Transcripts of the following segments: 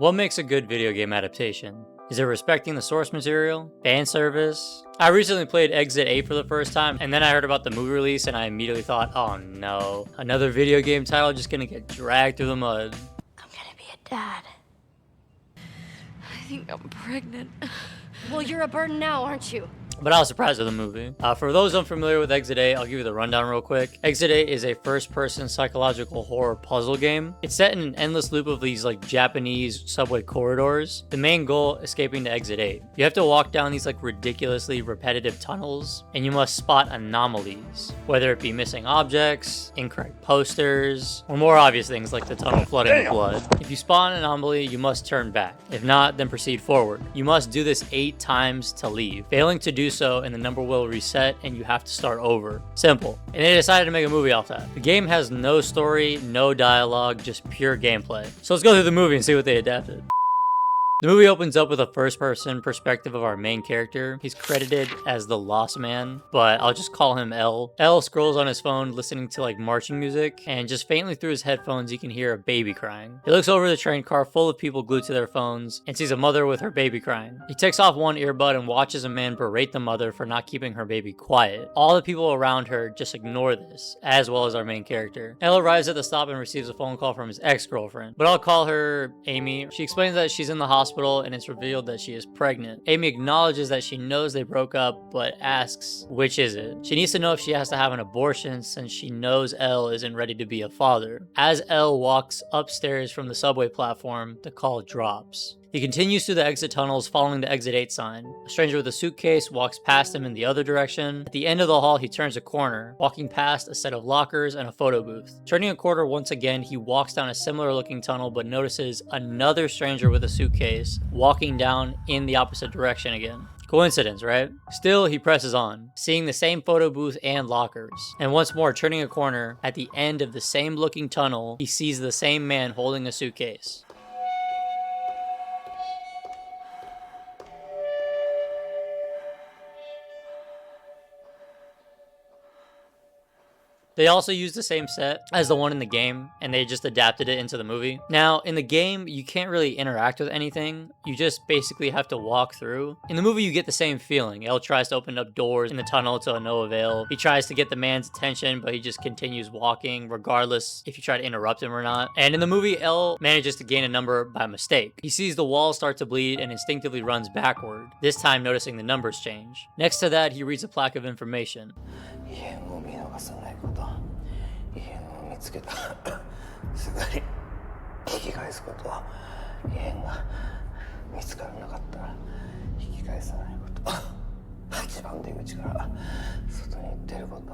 What makes a good video game adaptation? Is it respecting the source material? Fan service? I recently played Exit 8 for the first time, and then I heard about the movie release and I immediately thought, oh no, another video game title just gonna get dragged through the mud. I'm gonna be a dad. I think I'm pregnant. Well, you're a burden now, aren't you? But I was surprised with the movie. For those unfamiliar with Exit 8, I'll give you the rundown real quick. Exit 8 is a first-person psychological horror puzzle game. It's set in an endless loop of these Japanese subway corridors. The main goal, escaping to Exit 8. You have to walk down these ridiculously repetitive tunnels, and you must spot anomalies, whether it be missing objects, incorrect posters, or more obvious things like the tunnel flooding with blood. If you spot an anomaly, you must turn back. If not, then proceed forward. You must do this 8 times to leave. Failing to do so and the number will reset and you have to start over. Simple. And they decided to make a movie off that. The game has no story, no dialogue, just pure gameplay. So let's go through the movie and see what they adapted. The movie opens up with a first-person perspective of our main character. He's credited as the Lost Man, but I'll just call him L. L scrolls on his phone listening to marching music, and just faintly through his headphones he can hear a baby crying. He looks over the train car full of people glued to their phones and sees a mother with her baby crying. He takes off one earbud and watches a man berate the mother for not keeping her baby quiet. All the people around her just ignore this, as well as our main character. L arrives at the stop and receives a phone call from his ex-girlfriend, but I'll call her Amy. She explains that she's in the hospital and it's revealed that she is pregnant. Amy acknowledges that she knows they broke up, but asks, which is it? She needs to know if she has to have an abortion since she knows L isn't ready to be a father. As L walks upstairs from the subway platform, the call drops. He continues through the exit tunnels following the Exit 8 sign. A stranger with a suitcase walks past him in the other direction. At the end of the hall, he turns a corner, walking past a set of lockers and a photo booth. Turning a corner once again, he walks down a similar looking tunnel but notices another stranger with a suitcase walking down in the opposite direction again. Coincidence, right? Still, he presses on, seeing the same photo booth and lockers. And once more, turning a corner, at the end of the same looking tunnel, he sees the same man holding a suitcase. They also used the same set as the one in the game, and they just adapted it into the movie. Now, in the game, you can't really interact with anything. You just basically have to walk through. In the movie, you get the same feeling. L tries to open up doors in the tunnel to no avail. He tries to get the man's attention, but he just continues walking, regardless if you try to interrupt him or not. And in the movie, L manages to gain a number by mistake. He sees the walls start to bleed and instinctively runs backward, this time noticing the numbers change. Next to that, he reads a plaque of information. 異変を見つけたすぐに引き返すこと異変が見つからなかったら引き返さないこと一番出口から外に出ること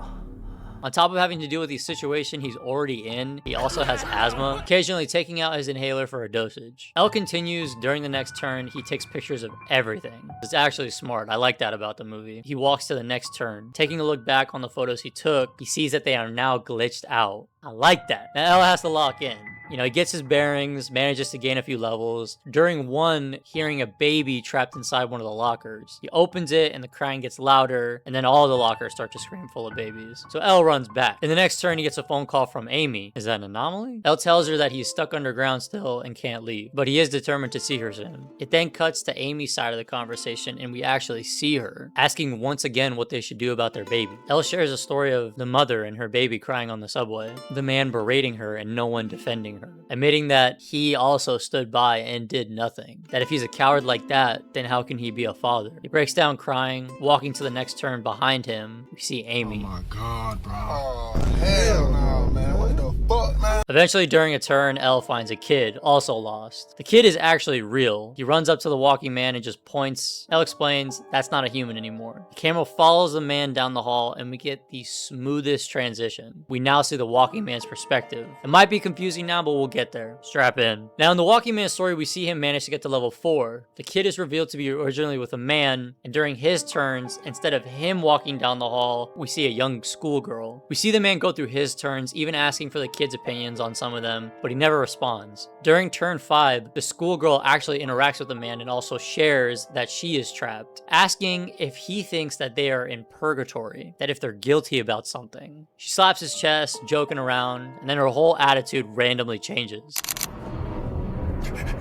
On top of having to deal with the situation he's already in, he also has asthma, occasionally taking out his inhaler for a dosage. L continues. During the next turn, he takes pictures of everything. It's actually smart. I like that about the movie. He walks to the next turn. Taking a look back on the photos he took, he sees that they are now glitched out. I like that. Now L has to lock in. He gets his bearings, manages to gain a few levels. During one, hearing a baby trapped inside one of the lockers. He opens it and the crying gets louder, and then all the lockers start to scream full of babies. So L runs back. In the next turn, he gets a phone call from Amy. Is that an anomaly? L tells her that he's stuck underground still and can't leave, but he is determined to see her soon. It then cuts to Amy's side of the conversation, and we actually see her, asking once again what they should do about their baby. L shares a story of the mother and her baby crying on the subway, the man berating her and no one defending her, admitting that he also stood by and did nothing. That if he's a coward like that, then how can he be a father? He breaks down crying. Walking to the next turn behind him, we see Amy. Oh my god, bro. Oh hell no, man. What the fuck, man? Eventually, during a turn, L finds a kid, also lost. The kid is actually real. He runs up to the walking man and just points. L explains that's not a human anymore. The camera follows the man down the hall and we get the smoothest transition. We now see the walking man's perspective. It might be confusing now, but we'll get there. Strap in. Now, in the walking man story, we see him manage to get to level 4. The kid is revealed to be originally with a man, and during his turns, instead of him walking down the hall, we see a young schoolgirl. We see the man go through his turns, even asking for the kid's opinions on some of them, but he never responds. During turn 5, the schoolgirl actually interacts with the man and also shares that she is trapped, asking if he thinks that they are in purgatory, that if they're guilty about something. She slaps his chest, joking around, and then her whole attitude randomly changes.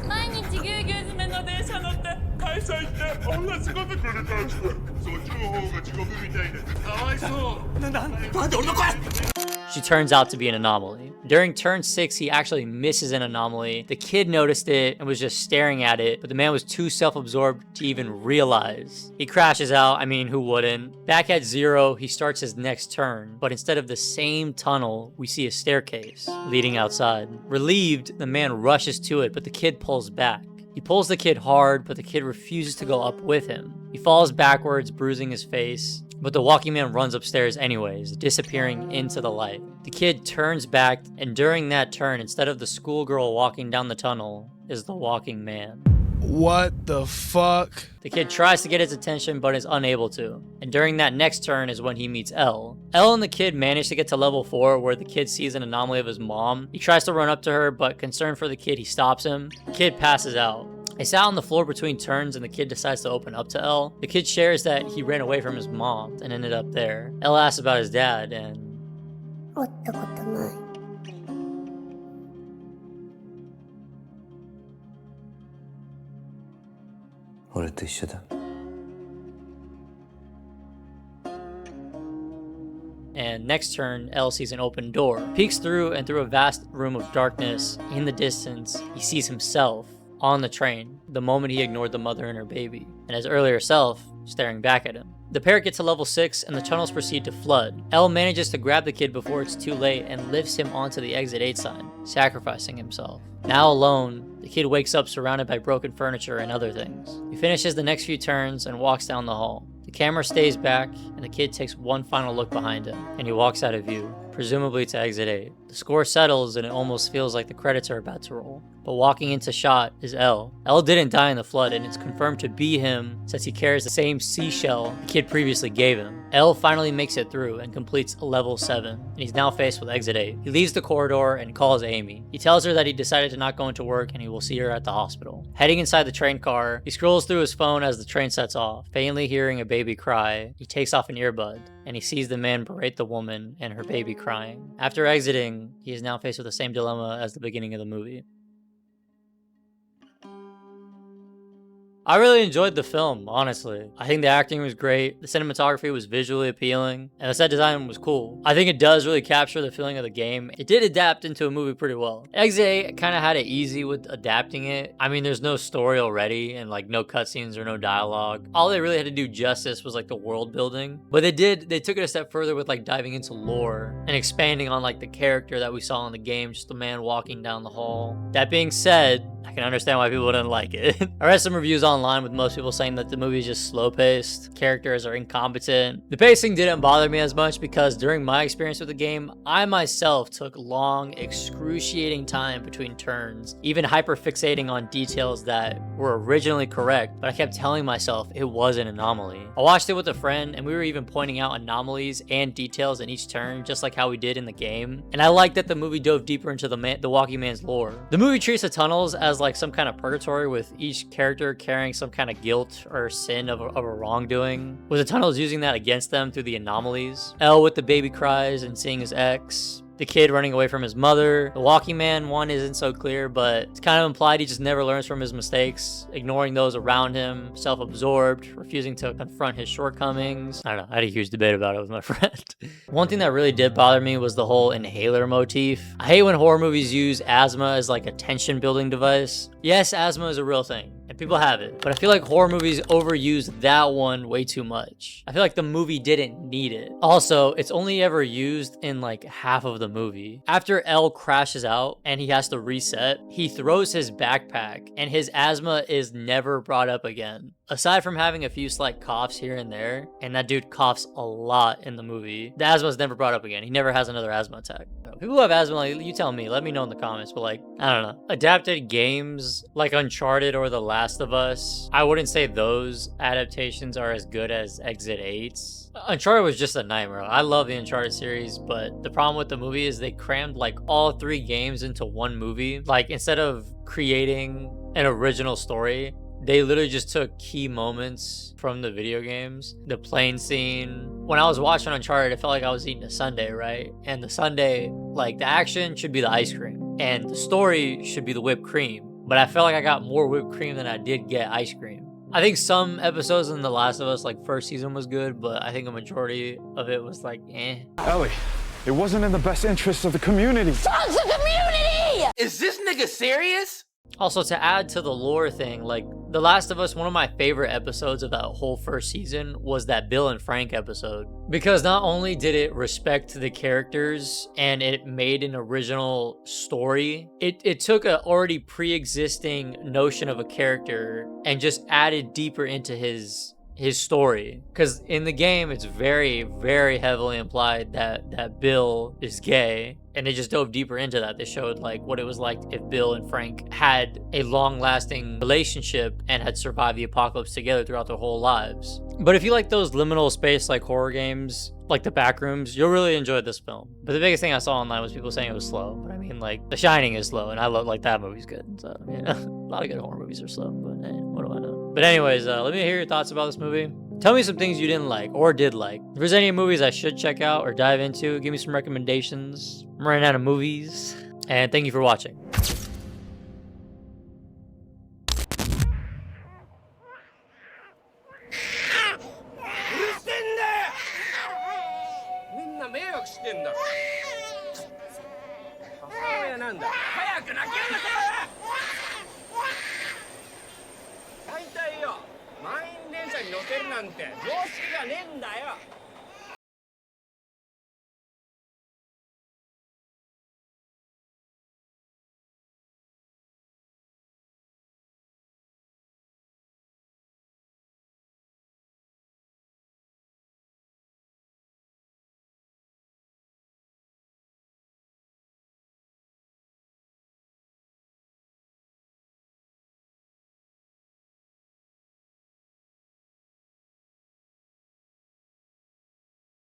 毎日そう言って同じことくれたんです。そっちの方が地獄みたいでかわいそう。なんで俺の声 She turns out to be an anomaly. During turn 6, he actually misses an anomaly. The kid noticed it and was just staring at it, but the man was too self-absorbed to even realize. He crashes out, I mean, who wouldn't? Back at 0, he starts his next turn, but instead of the same tunnel, we see a staircase leading outside. Relieved, the man rushes to it, but the kid pulls back. He pulls the kid hard, but the kid refuses to go up with him. He falls backwards, bruising his face, but the walking man runs upstairs anyways, disappearing into the light. The kid turns back, and during that turn, instead of the schoolgirl walking down the tunnel, is the walking man. What the fuck? The kid tries to get his attention, but is unable to. And during that next turn is when he meets Elle. Elle and the kid manage to get to level 4, where the kid sees an anomaly of his mom. He tries to run up to her, but concerned for the kid, he stops him. The kid passes out. They sat on the floor between turns, and the kid decides to open up to Elle. The kid shares that he ran away from his mom and ended up there. Elle asks about his dad, and 会ったことない。俺と一緒だ。 And next turn, Elle sees an open door. Peeks through, and through a vast room of darkness, in the distance, he sees himself on the train the moment he ignored the mother and her baby, and his earlier self staring back at him. The pair get to level 6, and the tunnels proceed to flood. Elle manages to grab the kid before it's too late and lifts him onto the exit 8 sign, sacrificing himself. Now alone, the kid wakes up surrounded by broken furniture and other things. He finishes the next few turns and walks down the hall. The camera stays back, and the kid takes one final look behind him, and he walks out of view, presumably to exit 8. The score settles, and it almost feels like the credits are about to roll. But walking into shot is Elle. Elle didn't die in the flood, and it's confirmed to be him since he carries the same seashell the kid previously gave him. Elle finally makes it through and completes level 7, and he's now faced with exit 8. He leaves the corridor and calls Amy. He tells her that he decided to not go into work and he will see her at the hospital. Heading inside the train car, he scrolls through his phone as the train sets off, faintly hearing a baby cry. He takes off an earbud, and he sees the man berate the woman and her baby crying. After exiting, he is now faced with the same dilemma as the beginning of the movie. I really enjoyed the film, honestly. I think the acting was great, the cinematography was visually appealing, and the set design was cool. I think it does really capture the feeling of the game. It did adapt into a movie pretty well. Exit 8 kind of had it easy with adapting it. I mean, there's no story already, and like no cutscenes or no dialogue. All they really had to do justice was like the world building. But they took it a step further with like diving into lore and expanding on like the character that we saw in the game, just the man walking down the hall. That being said, I can understand why people didn't like it. I read some reviews online with most people saying that the movie is just slow-paced, characters are incompetent. The pacing didn't bother me as much because during my experience with the game, I myself took long, excruciating time between turns, even hyper-fixating on details that were originally correct, but I kept telling myself it was an anomaly. I watched it with a friend, and we were even pointing out anomalies and details in each turn, just like how we did in the game, and I liked that the movie dove deeper into the walking man's lore. The movie treats the tunnels as like some kind of purgatory, with each character carrying some kind of guilt or sin of a wrongdoing, with the tunnels using that against them through the anomalies. Elle with the baby cries and seeing his ex. The kid running away from his mother. The walking man one isn't so clear, but it's kind of implied he just never learns from his mistakes, ignoring those around him, self-absorbed, refusing to confront his shortcomings. I don't know, I had a huge debate about it with my friend. One thing that really did bother me was the whole inhaler motif. I hate when horror movies use asthma as like a tension building device. Yes, asthma is a real thing, and people have it, but I feel like horror movies overuse that one way too much. I feel like the movie didn't need it. Also, it's only ever used in like half of the movie. After Elle crashes out and he has to reset, he throws his backpack and his asthma is never brought up again. Aside from having a few slight coughs here and there, and that dude coughs a lot in the movie, the asthma is never brought up again. He never has another asthma attack. People who have asthma, like, you tell me, let me know in the comments, but like, I don't know. Adapted games like Uncharted or The Last of Us, I wouldn't say those adaptations are as good as Exit 8's. Uncharted was just a nightmare. I love the Uncharted series, but the problem with the movie is they crammed like all 3 games into one movie. Like, instead of creating an original story, they literally just took key moments from the video games. The plane scene. When I was watching Uncharted, it felt like I was eating a sundae, right? And the sundae, like, the action should be the ice cream, and the story should be the whipped cream. But I felt like I got more whipped cream than I did get ice cream. I think some episodes in The Last of Us, like first season was good, but I think a majority of it was like, eh. Ellie, it wasn't in the best interest of the community. Is this nigga serious? Also, to add to the lore thing, like The Last of Us, one of my favorite episodes of that whole first season was that Bill and Frank episode. Because not only did it respect the characters and it made an original story, it took a already pre-existing notion of a character and just added deeper into his story. Because in the game, it's very, very heavily implied that Bill is gay. And they just dove deeper into that. They showed like what it was like if Bill and Frank had a long-lasting relationship and had survived the apocalypse together throughout their whole lives. But if you like those liminal space like horror games, like The Backrooms, you'll really enjoy this film. But the biggest thing I saw online was people saying it was slow. But I mean, like The Shining is slow, and I love like that movie's good. So yeah, a lot of good horror movies are slow. But hey, what do I know? But anyways, let me hear your thoughts about this movie. Tell me some things you didn't like or did like. If there's any movies I should check out or dive into, give me some recommendations. I'm running out of movies. And thank you for watching. みんな迷惑してんだ。母親なんだ。早く泣きやがって。大体よ、満員電車に乗せるなんて常識がねえんだよ。